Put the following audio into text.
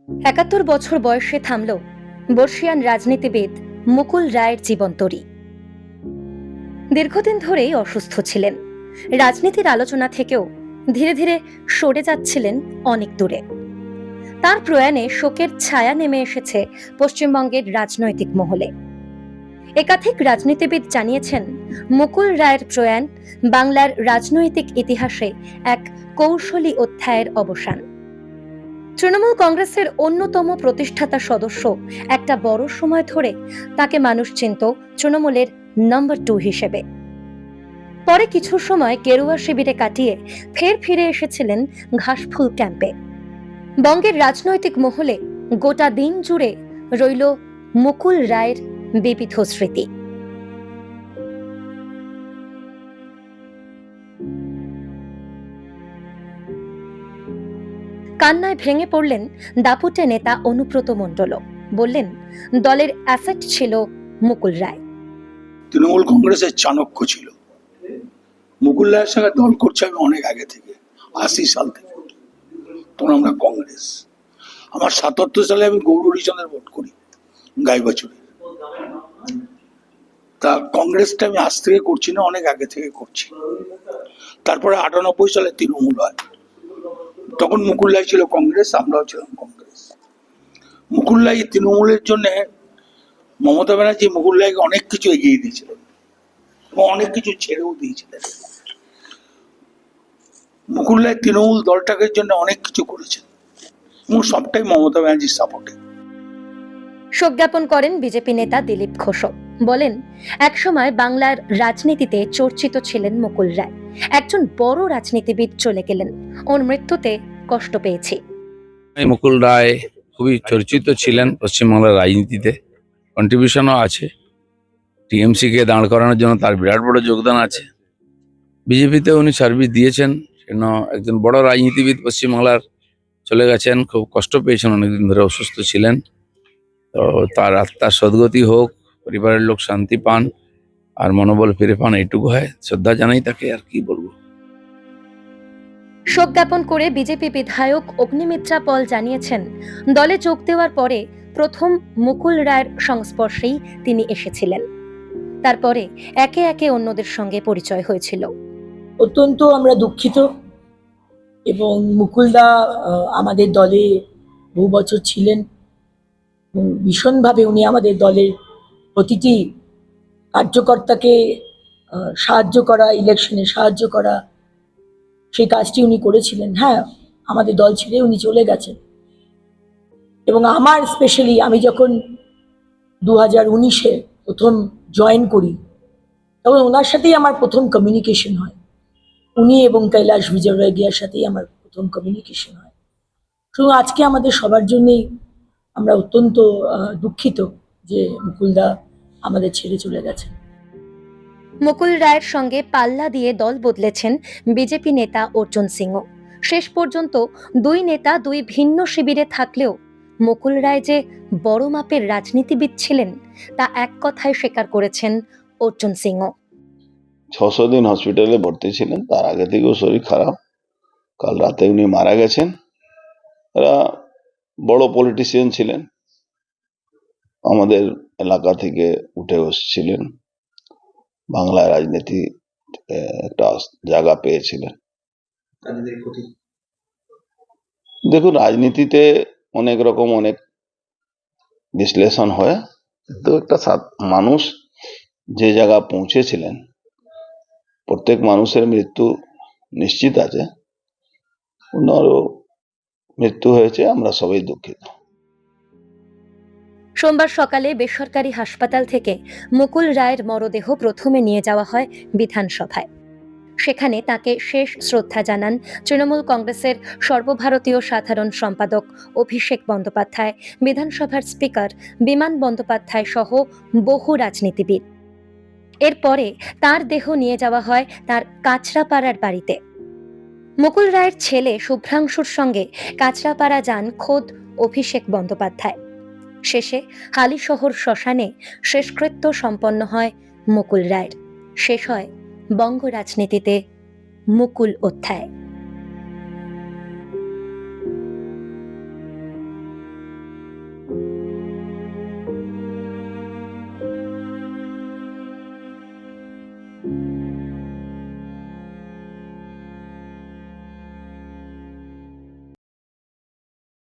৭১ বছর বয়সে থামল বর্ষিয়ান রাজনীতিবিদ মুকুল রায়ের জীবনতরী। দীর্ঘদিন ধরেই অসুস্থ ছিলেন। রাজনীতির আলোচনা থেকেও ধীরে ধীরে সরে যাচ্ছিলেন অনেক দূরে। তার প্রয়াণে শোকের ছায়া নেমে এসেছে পশ্চিমবঙ্গের রাজনৈতিক মহলে। একাধিক রাজনীতিবিদ জানিয়েছেন, মুকুল রায়ের প্রয়াণ বাংলার রাজনৈতিক ইতিহাসে এক কৌশলী অধ্যায়ের অবসান। তৃণমূল কংগ্রেসের অন্যতম প্রতিষ্ঠাতা সদস্য একটা বড় সময় ধরে তাকে মানুষ চিনত তৃণমূলের নম্বর 2 হিসেবে। পরে কিছু সময় গেরুয়া শিবিরে কাটিয়ে ফের ফিরে এসেছিলেন ঘাসফুল ক্যাম্পে। বঙ্গের রাজনৈতিক মহলে গোটা দিন জুড়ে রইল মুকুল রায়ের বিবিধ স্মৃতি। কান্নায় ভেঙে পড়লেন দাপুটে নেতা অনুব্রত মণ্ডল। বললেন, দলের অ্যাসেট ছিল মুকুল রায়। তৃণমূল কংগ্রেসের চাণক্য ছিল। মুকুল রায়ের সঙ্গে দল করছে আমি অনেক আগে থেকে, 80 সাল থেকে। তখন আমরা কংগ্রেস। আমার 77 সালে আমি গৌরহরিচন্দ্রের ভোট করি গাইবাছুরে। তা কংগ্রেসটা আমি আজ থেকে করছি না, অনেক আগে থেকে করছি। তারপরে 98 সালে তৃণমূল হয়। তখন মুকুল রায় ছিল কংগ্রেস, আমরাও ছিলাম কংগ্রেস। মুকুল রায় তৃণমূলের জন্য মমতা ব্যানার্জি মুকুল রায়কে অনেক কিছু এগিয়ে দিয়েছিলেন এবং অনেক কিছু ছেড়েও দিয়েছিলেন। মুকুল রায় তৃণমূল দলটাকে জন্য অনেক কিছু করেছেন এবং সবটাই মমতা ব্যানার্জির সাপোর্টে। শোক জ্ঞাপন করেন বিজেপি নেতা দিলীপ ঘোষ। বলেন, একসময় বাংলার রাজনীতিতে চর্চিত ছিলেন মুকুল রায়। একজন বড় রাজনীতিবিদ চলে গেলেন, ওর মৃত্যুতে কষ্ট পেয়েছি। মুকুল রায় খুবই চর্চিত ছিলেন পশ্চিমবাংলার রাজনীতিতে, কন্ট্রিবিউশনও আছে। টিএমসি কে দাঁড় করানোর জন্য তার বিরাট বড় যোগদান আছে। বিজেপিতে উনি সার্ভিস দিয়েছেন, কেন একজন বড় রাজনীতিবিদ পশ্চিমবাংলার চলে গেছেন। খুব কষ্ট পেয়েছেন, অনেকদিন ধরে অসুস্থ ছিলেন। তো তার আত্মার সদ্গতি হোক, পরিবারের লোক শান্তি পান আর মনোবল ফিরে পান, এইটুকু হয়। শ্রদ্ধা জানাই তাকে, আর কি বলবো। শোক জ্ঞাপন করে বিজেপি বিধায়ক অগ্নিমিত্রা পল জানিয়েছেন, দলে যোগ দেওয়ার পরে প্রথম মুকুল রায়ের সংস্পর্শেই তিনি এসেছিলেন। তারপরে একে একে অন্যদের সঙ্গে পরিচয় হয়েছিল। অত্যন্ত আমরা দুঃখিত, এবং মুকুলদা আমাদের দলে বহু বছর ছিলেন এবং ভীষণভাবে উনি আমাদের দলের প্রতিটি কার্যকর্তাকে সাহায্য করা, ইলেকশনে সাহায্য করা, সেই কাজটি উনি করেছিলেন। হ্যাঁ, আমাদের দল ছেড়ে উনি চলে গেছেন। এবং আমার স্পেশালি আমি যখন 2019-এ প্রথম জয়েন করি, তখন ওনার সাথেই আমার প্রথম কমিউনিকেশন হয়। উনি এবং কৈলাস বিজয়বর্গিয়ার সাথেই আমার প্রথম কমিউনিকেশন হয়। শুধু আজকে আমাদের সবার জন্যই আমরা অত্যন্ত দুঃখিত যে মুকুলদা আমাদের ছেড়ে চলে গেছেন। মুকুল রায়ের সঙ্গে পাল্লা দিয়ে দল বদলেছেন বিজেপি নেতা অর্জুন সিংও। শেষ পর্যন্ত দুই নেতা দুই ভিন্ন শিবিরে থাকলেও মুকুল রায় যে বড় মাপের রাজনীতিবিদ ছিলেন তা এক কথায় স্বীকার করেছেন অর্জুন সিংও। 600 দিন হসপিটালে ভর্তি ছিলেন, তার আগে থেকেও শরীর খারাপ। কাল রাতে উনি মারা গেছেন। এরা বড় পলিটিশিয়ান ছিলেন, আমাদের এলাকা থেকে উঠে এসেছিলেন, বাংলা রাজনীতি একটা জায়গা পেয়েছিলেন। দেখুন, রাজনীতিতে অনেক রকম অনেক বিশ্লেষণ হয়, কিন্তু একটা মানুষ যে জায়গা পৌঁছেছিলেন, প্রত্যেক মানুষের মৃত্যু নিশ্চিত আছে। ওনারও মৃত্যু হয়েছে, আমরা সবাই দুঃখিত। সোমবার সকালে বেসরকারি হাসপাতাল থেকে মুকুল রায়ের মরদেহ প্রথমে নিয়ে যাওয়া হয় বিধানসভায়। সেখানে তাকে শেষ শ্রদ্ধা জানান তৃণমূল কংগ্রেসের সর্বভারতীয় সাধারণ সম্পাদক অভিষেক বন্দ্যোপাধ্যায়, বিধানসভার স্পিকার বিমান বন্দ্যোপাধ্যায় সহ বহু রাজনীতিবিদ। এরপরে তার দেহ নিয়ে যাওয়া হয় তার কাঁচরাপাড়ার বাড়িতে। মুকুল রায়ের ছেলে শুভ্রাংশুর সঙ্গে কাঁচরাপাড়া যান খোদ অভিষেক বন্দ্যোপাধ্যায়। শেষে হালিশহর শ্মশানে শেষকৃত্য সম্পন্ন হয় মুকুল রায়ের। শেষ হয় বঙ্গ রাজনীতিতে মুকুল অধ্যায়।